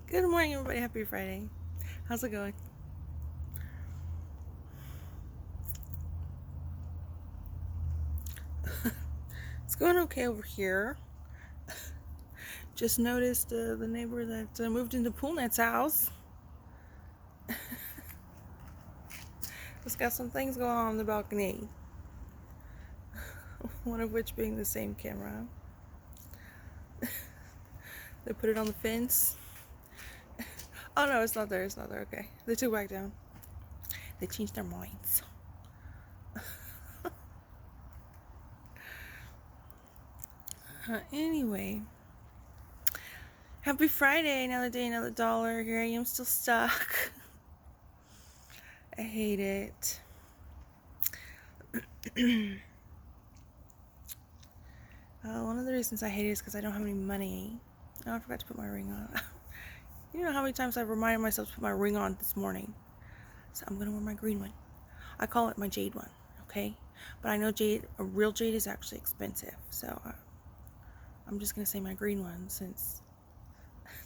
Good morning, everybody. Happy Friday. How's it going? It's going okay over here. Just noticed the neighbor that moved into Poolnet's house. It's got some things going on in the balcony. One of which being the same camera. They put it on the fence. Oh no, it's not there. It's not there. Okay. They took it back down. They changed their minds. Anyway. Happy Friday. Another day, another dollar. Here I am still stuck. I hate it. One of the reasons I hate it is because I don't have any money. Oh, I forgot to put my ring on. You know how many times I've reminded myself to put my ring on this morning? So I'm going to wear my green one. I call it my jade one, okay? But I know jade, a real jade is actually expensive. So I'm just going to say my green one since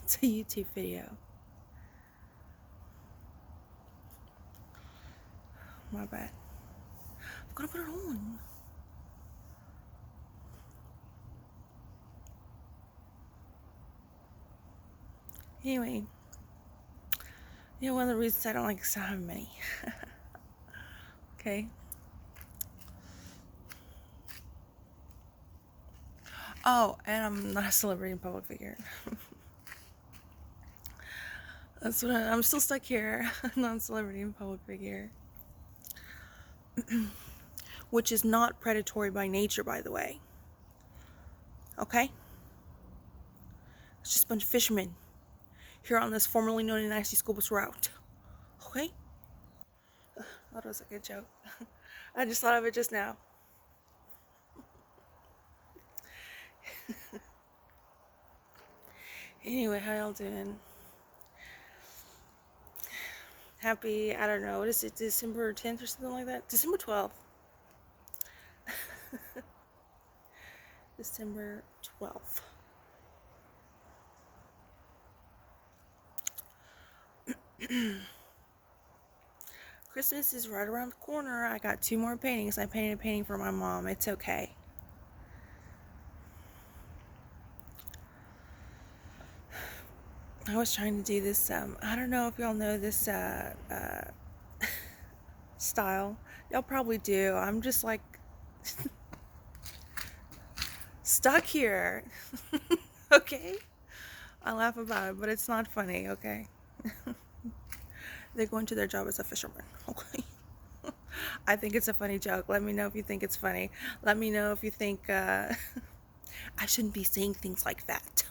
it's a YouTube video. My bad. I'm going to put it on. Anyway, you know, one of the reasons I don't like is I don't have money. Okay. Oh, and I'm not a celebrity and public figure. That's what I'm still stuck here. Non-celebrity and public figure. Which is not predatory by nature, by the way. Okay? It's just a bunch of fishermen here on this formerly known as Nasty School Bus route. Okay? That was a good joke. I just thought of it just now. Anyway, how y'all doing? Happy, I don't know, what is it, December 10th or something like that? December 12th. December 12th. Christmas is right around the corner. I got 2 more paintings. I painted a painting for my mom. It's okay. I was trying to do this, I don't know if y'all know this style. Y'all probably do. I'm just like stuck here. Okay? I laugh about it, but it's not funny, okay? They go into their job as a fisherman, okay? I think it's a funny joke. Let me know if you think it's funny. Let me know if you think I shouldn't be saying things like that.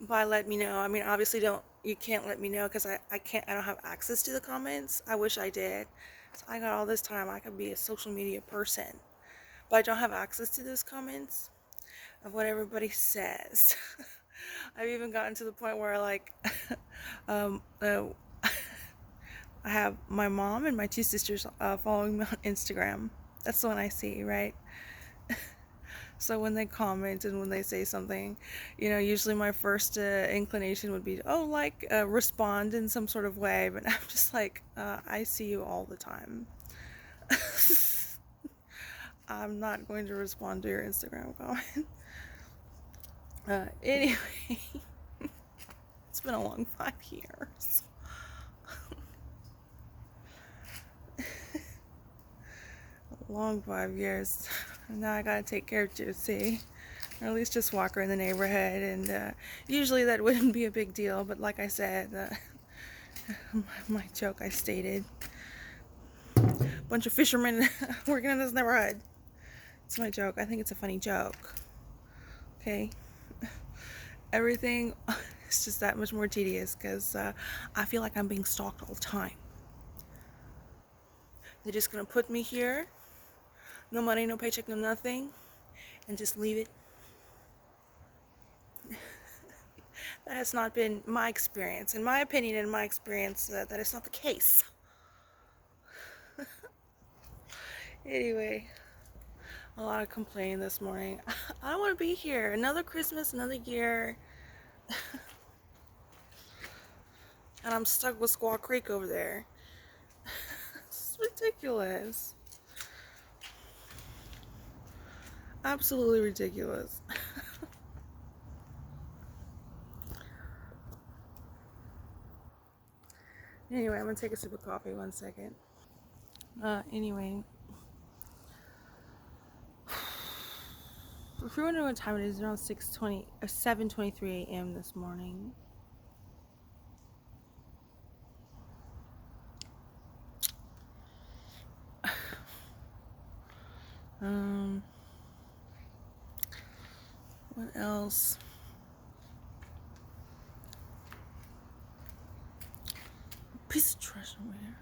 By let me know, I mean obviously you can't let me know because I don't have access to the comments. I wish I did. So I got all this time. I could be a social media person, but I don't have access to those comments of what everybody says. I've even gotten to the point where like I have my mom and my 2 sisters following me on Instagram. That's the one I see, right? So when they comment and when they say something, you know, usually my first inclination would be, oh, like, respond in some sort of way. But I'm just like, I see you all the time. I'm not going to respond to your Instagram comment. Anyway, it's been a long 5 years. A long 5 years. Now I gotta take care of Juicy. Or at least just walk her in the neighborhood. And usually that wouldn't be a big deal. But like I said, my joke I stated. Bunch of fishermen working in this neighborhood. It's my joke. I think it's a funny joke. Okay? Everything is just that much more tedious because I feel like I'm being stalked all the time. They're just gonna put me here, no money, no paycheck, no nothing, and just leave it. That has not been my experience. In my opinion, in my experience, that is not the case. Anyway, A lot of complaining this morning. I don't want to be here. Another Christmas, another year. And I'm stuck with Squaw Creek over there. It's ridiculous. Absolutely ridiculous. Anyway, I'm gonna take a sip of coffee 1 second. Anyway. If you're wondering what time it is, around 6:20 or 7:23 a.m. this morning. What else? Piece of trash over here.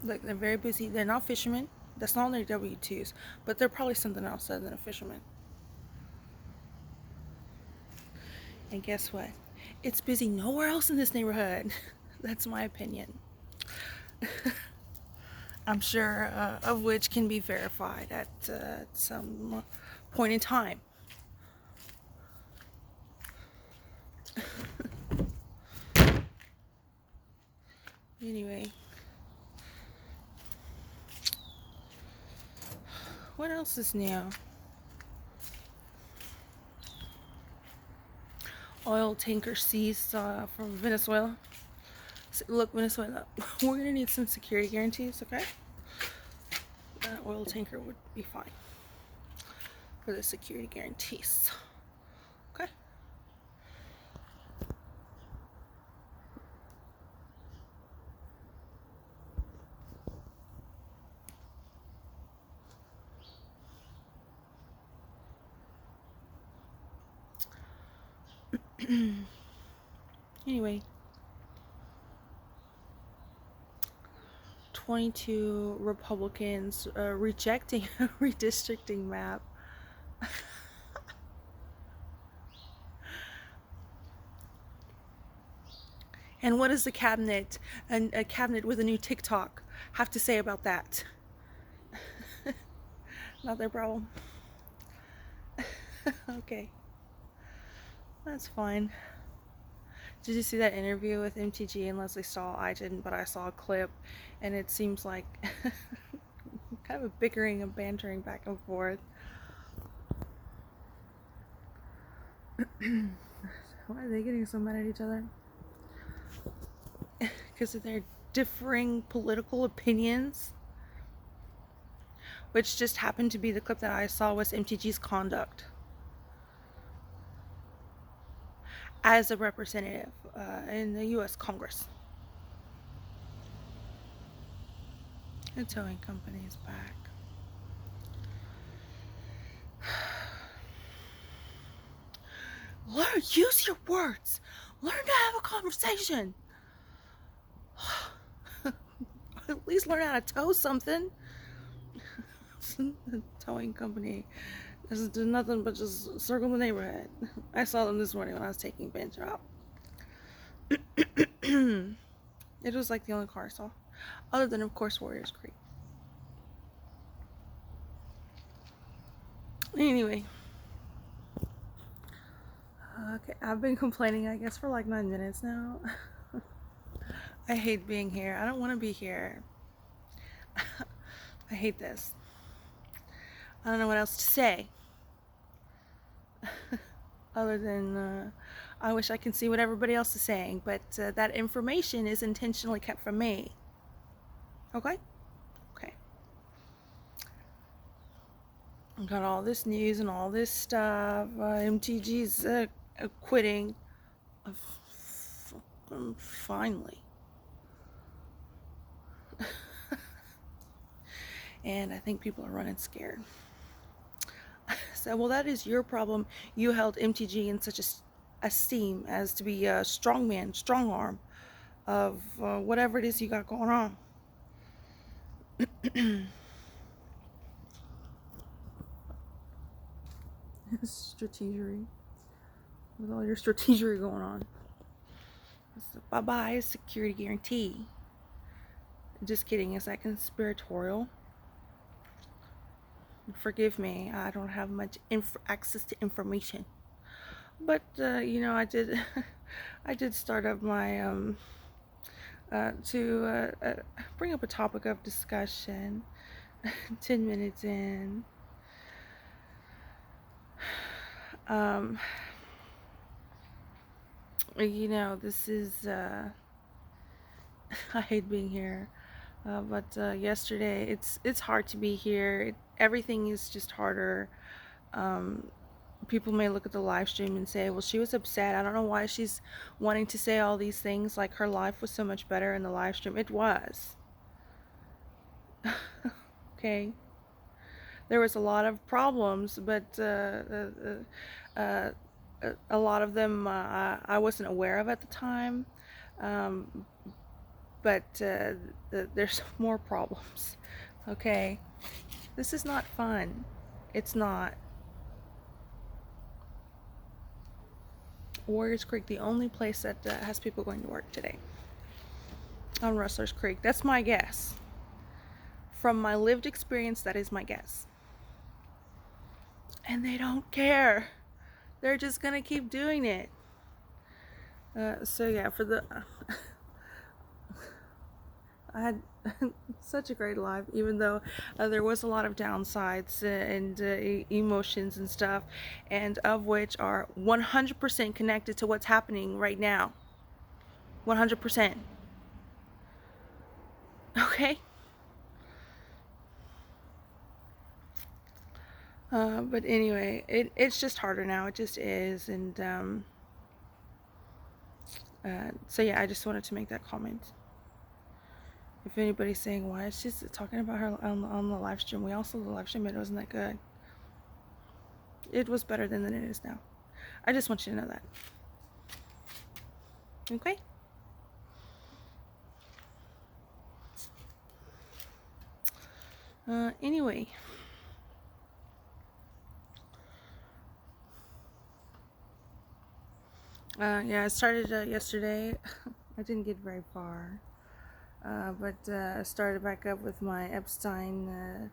Look, they're very busy. They're not fishermen. That's not on their W-2s, but they're probably something else other than a fisherman. And guess what? It's busy nowhere else in this neighborhood. That's my opinion. I'm sure of which can be verified at some point in time. Anyway, what else is new? Oil tanker seized from Venezuela. Look, Venezuela, we're gonna need some security guarantees, okay? An oil tanker would be fine for the security guarantees. Okay. Anyway, 22 Republicans rejecting a redistricting map. And what does the cabinet, and a cabinet with a new TikTok, have to say about that? Not their problem. Okay, that's fine. Did you see that interview with MTG and Leslie Stahl? I didn't, but I saw a clip, and it seems like kind of a bickering and bantering back and forth. Why are they getting so mad at each other? Because of their differing political opinions, which just happened to be the clip that I saw was MTG's conduct as a representative in the U.S. Congress. The towing company is back. Learn, use your words. Learn to have a conversation. At least learn how to tow something. The towing company doesn't do nothing but just circle the neighborhood. I saw them this morning when I was taking Bench out. It was like the only car I saw, other than of course Warriors Creek. Anyway, okay, I've been complaining I guess for like 9 minutes now. I hate being here. I don't want to be here. I hate this. I don't know what else to say. Other than I wish I could see what everybody else is saying, but that information is intentionally kept from me. Okay? Okay. I've got all this news and all this stuff. MTG's quitting. Finally. And I think people are running scared. So, well, that is your problem. You held MTG in such esteem as to be a strongman, strong arm of whatever it is you got going on. Strategery. With all your strategery going on. Bye-bye security guarantee. Just kidding. Is that conspiratorial? Forgive me. I don't have much access to information. But I did, I did start up my to bring up a topic of discussion. 10 minutes in. Um, this is I hate being here, but yesterday it's hard to be here. Everything is just harder. Um, People may look at the live stream and say, well, she was upset. I don't know why she's wanting to say all these things, like her life was so much better in the live stream. It was. Okay. There was a lot of problems, but a lot of them I wasn't aware of at the time. Um, but there's more problems. Okay. This is not fun. It's not. Warriors Creek, the only place that has people going to work today. On Rustler's Creek. That's my guess. From my lived experience, that is my guess. And they don't care. They're just gonna keep doing it. So yeah, for the I had such a great life, even though there was a lot of downsides and emotions and stuff, and of which are 100% connected to what's happening right now. 100%. Okay? But anyway, it's just harder now. It just is. And so yeah, I just wanted to make that comment. If anybody's saying, why is she talking about her on the live stream? We also the live stream, it wasn't that good. It was better than it is now. I just want you to know that. Okay? Anyway. Yeah, I started yesterday. I didn't get very far. But I started back up with my Epstein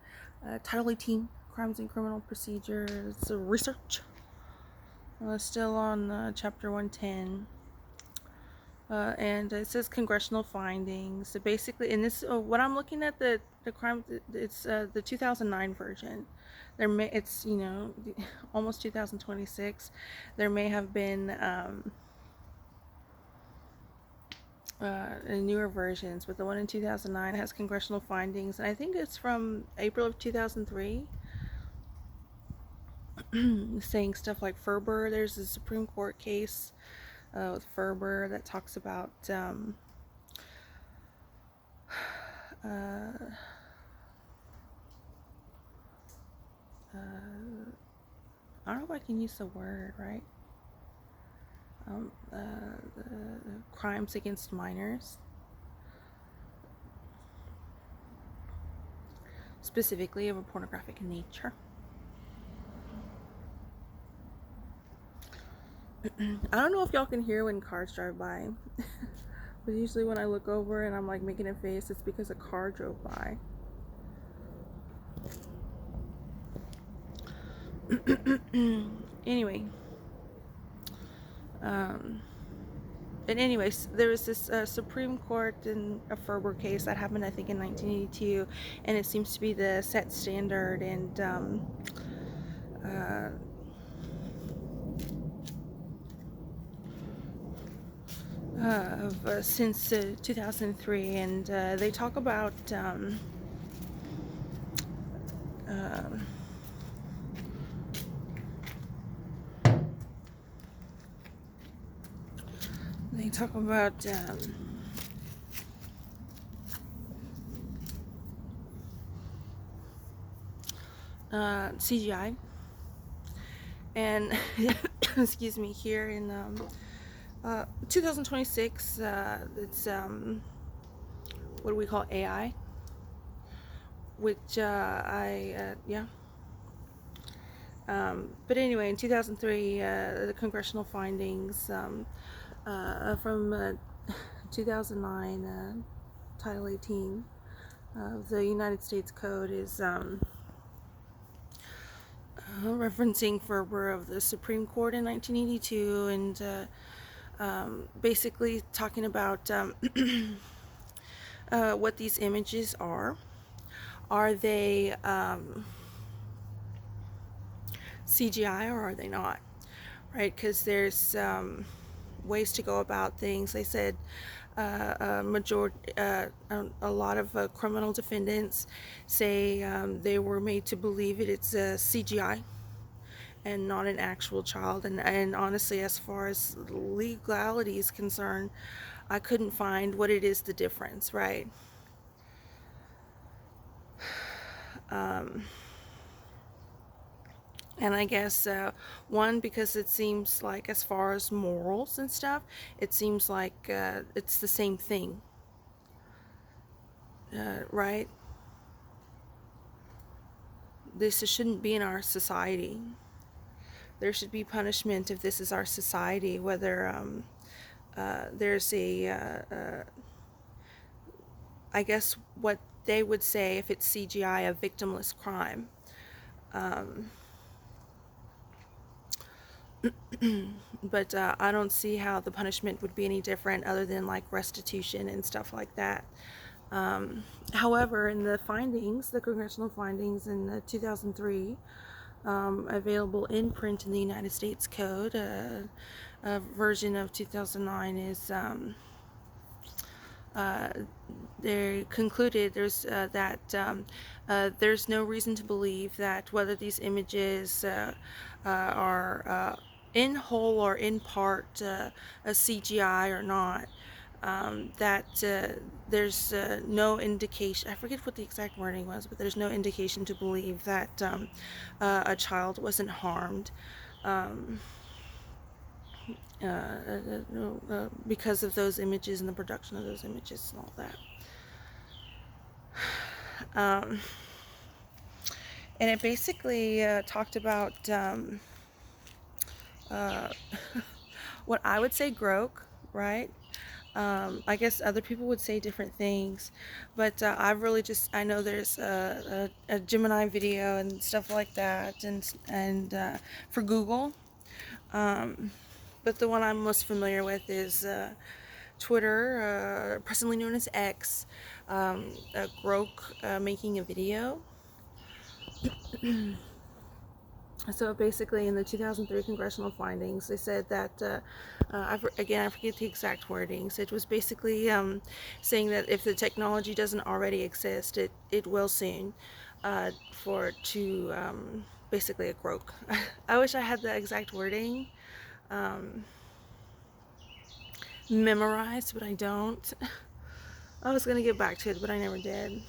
Title 18 Crimes and Criminal Procedures research. Still on chapter 110. And it says congressional findings. So basically, in this, what I'm looking at, the crime, it's the 2009 version. It's almost 2026. There may have been newer versions, but the one in 2009 has congressional findings, and I think it's from April of 2003. Saying stuff like Ferber. There's a Supreme Court case with Ferber that talks about I don't know if I can use the word right. The crimes against minors, specifically of a pornographic nature. I don't know if y'all can hear when cars drive by, but usually when I look over and I'm like making a face, it's because a car drove by. Anyway, but anyways, there was this Supreme Court in a Ferber case that happened, I think, in 1982, and it seems to be the set standard. And since 2003, and they talk about CGI, and excuse me, here in 2026, it's what do we call AI, which but anyway, in 2003, the congressional findings from 2009 Title 18 of the United States Code is referencing Ferber of the Supreme Court in 1982, and basically talking about what these images are. Are they CGI or are they not? Right? Because there's ways to go about things. They said a lot of criminal defendants say they were made to believe it's CGI and not an actual child. And honestly, as far as legality is concerned, I couldn't find what it is the difference, right? And I guess one, because it seems like as far as morals and stuff, it seems like it's the same thing, right? This shouldn't be in our society. There should be punishment if this is our society, whether there's I guess what they would say if it's CGI, a victimless crime. But I don't see how the punishment would be any different other than like restitution and stuff like that. However, in the findings, the congressional findings in 2003, available in print in the United States Code, a version of 2009 is they concluded there's no reason to believe that whether these images are in whole or in part a CGI or not, that there's no indication, I forget what the exact wording was, but there's no indication to believe that a child wasn't harmed because of those images and the production of those images and all that. And it basically talked about what I would say grok, right? I guess other people would say different things, but I know there's a Gemini video and stuff like that, and for Google. But the one I'm most familiar with is Twitter, presently known as X, grok making a video. So basically, in the 2003 congressional findings, they said that, I forget the exact wordings. It was basically saying that if the technology doesn't already exist, it will soon, for it to basically a grok. I wish I had the exact wording memorized, but I don't. I was going to get back to it, but I never did.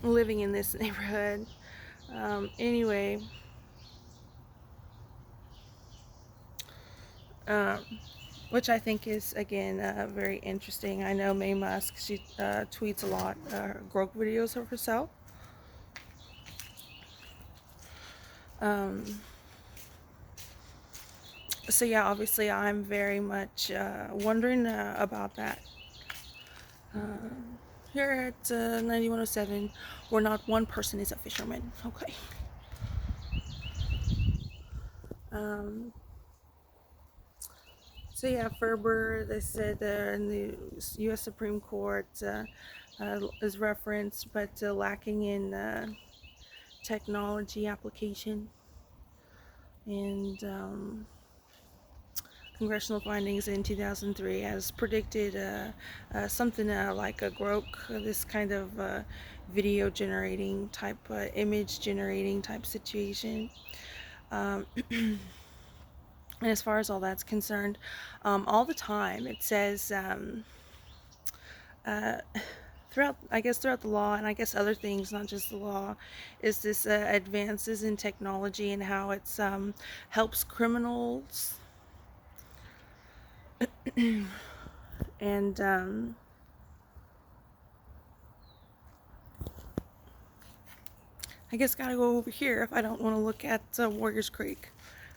Living in this neighborhood. Anyway, which I think is, again, very interesting. I know May Musk, she tweets a lot, grok videos of herself. So yeah, obviously I'm very much wondering about that. Here at 9107, where not one person is a fisherman. Okay. So yeah, Ferber, they said in the U.S. Supreme Court is referenced, but lacking in technology application. And congressional findings in 2003 has predicted something like a grok, this kind of video generating type, image generating type situation. And as far as all that's concerned, all the time it says throughout the law, and I guess other things, not just the law, is this advances in technology and how it's helps criminals and I guess gotta go over here if I don't want to look at Warriors Creek.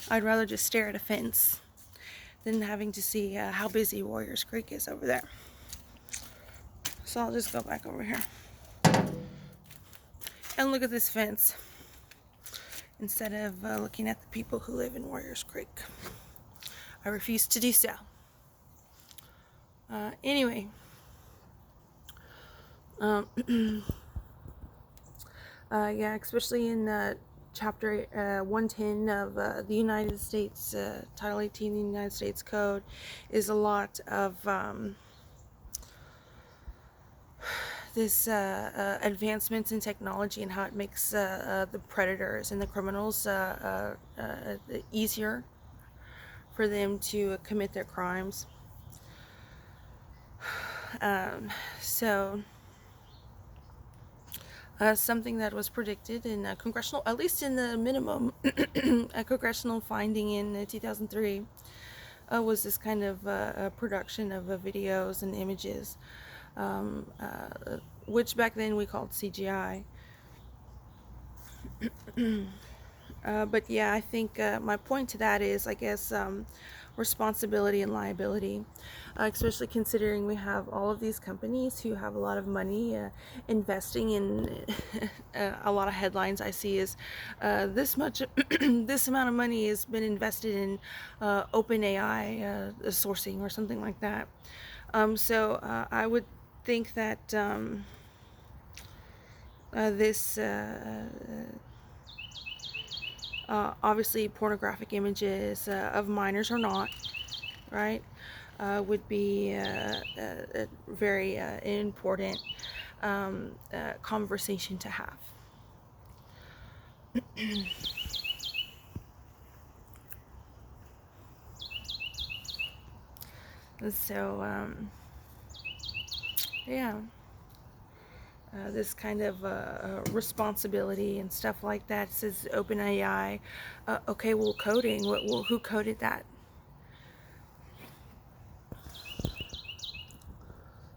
I'd rather just stare at a fence than having to see how busy Warriors Creek is over there. So I'll just go back over here and look at this fence instead of looking at the people who live in Warriors Creek. I refuse to do so. Anyway, yeah, especially in Chapter 110 of the United States, Title 18 of the United States Code, is a lot of this advancements in technology and how it makes the predators and the criminals easier for them to commit their crimes. So something that was predicted in congressional, at least in the minimum, a congressional finding in 2003 was this kind of production of videos and images, which back then we called CGI. But yeah, I think my point to that is, I guess, responsibility and liability, especially considering we have all of these companies who have a lot of money investing in a lot of headlines I see is this much, this amount of money has been invested in OpenAI sourcing or something like that. So I would think that this obviously pornographic images of minors or not, right, would be a very important conversation to have. So yeah, this kind of responsibility and stuff like that. It says OpenAI. Okay, well, coding. Who coded that?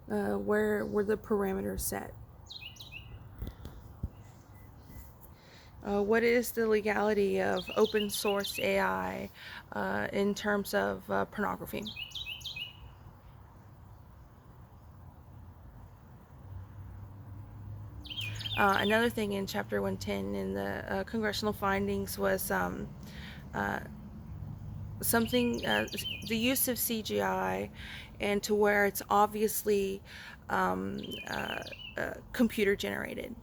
Where were the parameters set? What is the legality of open source AI in terms of pornography? Another thing in Chapter 110 in the congressional findings was something, the use of CGI, and to where it's obviously computer generated.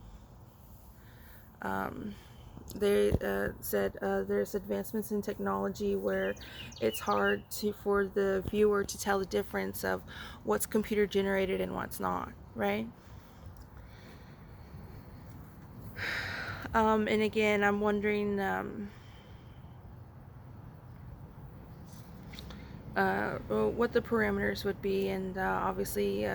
They said there's advancements in technology where it's hard for the viewer to tell the difference of what's computer generated and what's not, right? And again, I'm wondering what the parameters would be, and obviously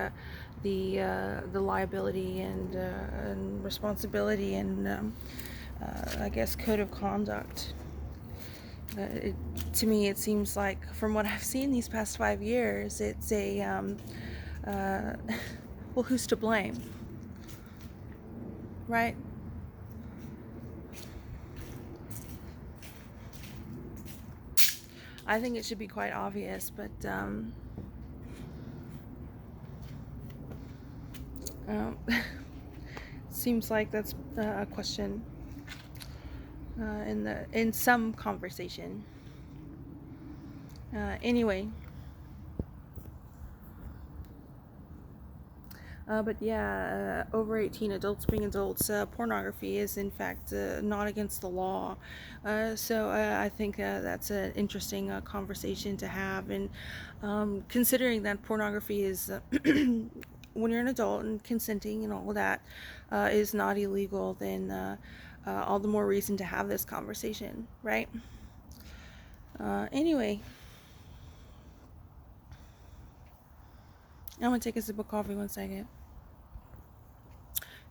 the liability and responsibility and I guess code of conduct. To me, it seems like, from what I've seen these past 5 years, it's a well, who's to blame, right? I think it should be quite obvious, but seems like that's a question in some conversation. Anyway, but yeah, over 18 adults being adults, pornography is in fact not against the law. So I think that's an interesting conversation to have, and considering that pornography is when you're an adult and consenting and all of that is not illegal, then all the more reason to have this conversation, right? Anyway, I'm gonna take a sip of coffee 1 second.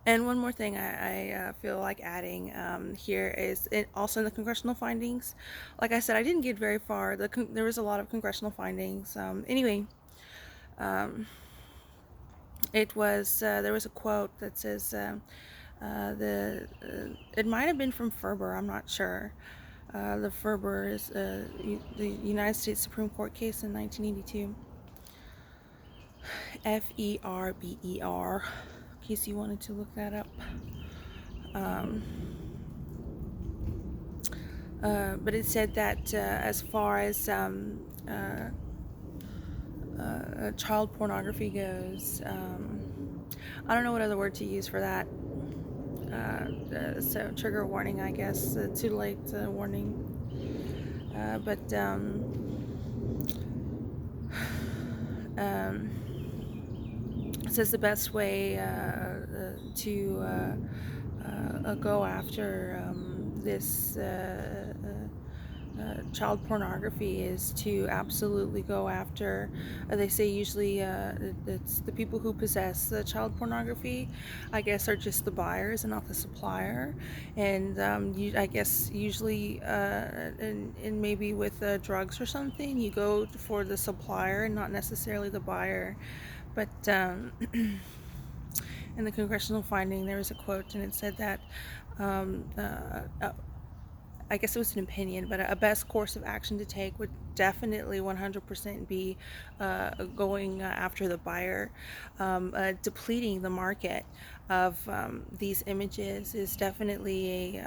And one more thing I feel like adding here is also in the congressional findings. Like I said, I didn't get very far. There was a lot of congressional findings. Anyway, it was there was a quote that says it might have been from Ferber, I'm not sure, The Ferber is the United States Supreme Court case in 1982. Ferber, in case you wanted to look that up. But it said that as far as child pornography goes, I don't know what other word to use for that. So trigger warning, I guess. Too late warning. But it says the best way to go after this child pornography is to absolutely go after, they say usually it's the people who possess the child pornography, I guess, are just the buyers and not the supplier. And I guess usually in maybe with drugs or something, you go for the supplier and not necessarily the buyer. But in the congressional finding, there was a quote, and it said that I guess it was an opinion, but a best course of action to take would definitely 100% be going after the buyer. Depleting the market of these images is definitely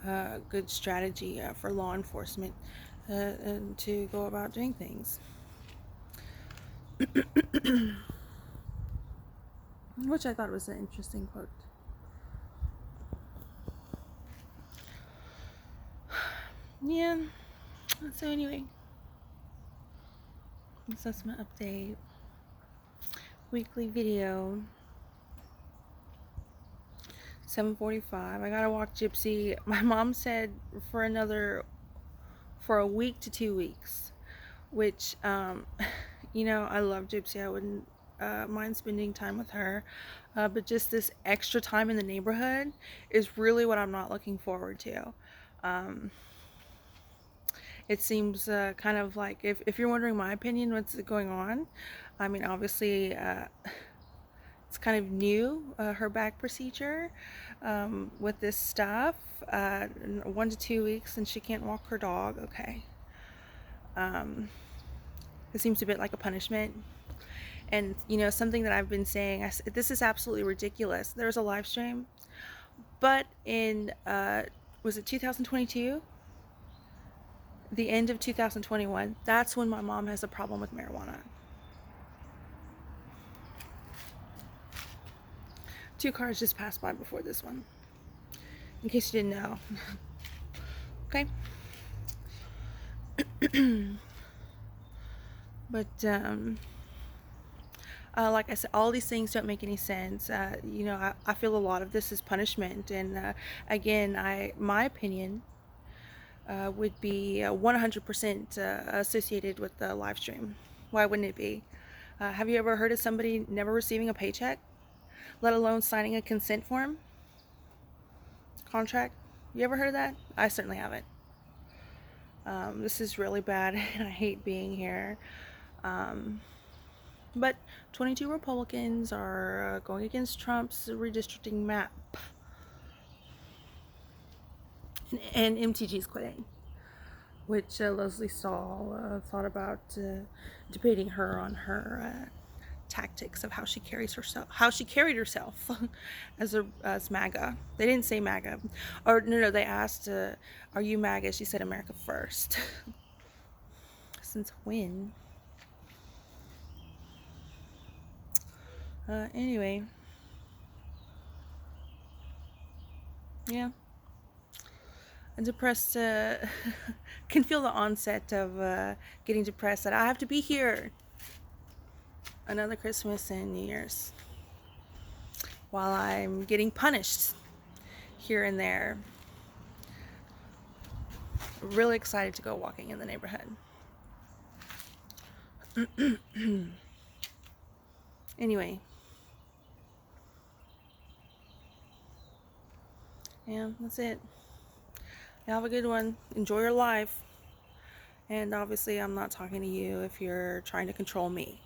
a good strategy for law enforcement to go about doing things. Which I thought was an interesting quote. Yeah, so anyway, assessment update, weekly video, 7:45. I gotta walk Gypsy. My mom said for a week to 2 weeks, which I love Gypsy. I wouldn't mind spending time with her, but just this extra time in the neighborhood is really what I'm not looking forward to. It seems kind of like, if you're wondering my opinion, what's going on, I mean, obviously it's kind of new, her back procedure with this stuff, 1 to 2 weeks, and she can't walk her dog. Okay. It seems a bit like a punishment. And something that I've been saying, this is absolutely ridiculous. There was a live stream, but in was it 2022, the end of 2021, that's when my mom has a problem with marijuana. 2 cars just passed by before this one, in case you didn't know. Okay. But like I said, all these things don't make any sense. I feel a lot of this is punishment, and again, my opinion would be 100% associated with the live stream. Why wouldn't it be? Have you ever heard of somebody never receiving a paycheck, let alone signing a consent form? Contract? You ever heard of that? I certainly haven't. This is really bad, and I hate being here. But 22 Republicans are going against Trump's redistricting map. And MTG's quitting, which Leslie Stahl thought about debating her on her tactics of how she carried herself as MAGA. They didn't say MAGA, or no, they asked, "Are you MAGA?" She said, "America first." Since when? Anyway, yeah. I'm depressed. Can feel the onset of getting depressed. That I have to be here another Christmas and New Year's, while I'm getting punished here and there. Really excited to go walking in the neighborhood. Anyway, yeah, that's it. Have a good one. Enjoy your life. And obviously, I'm not talking to you if you're trying to control me.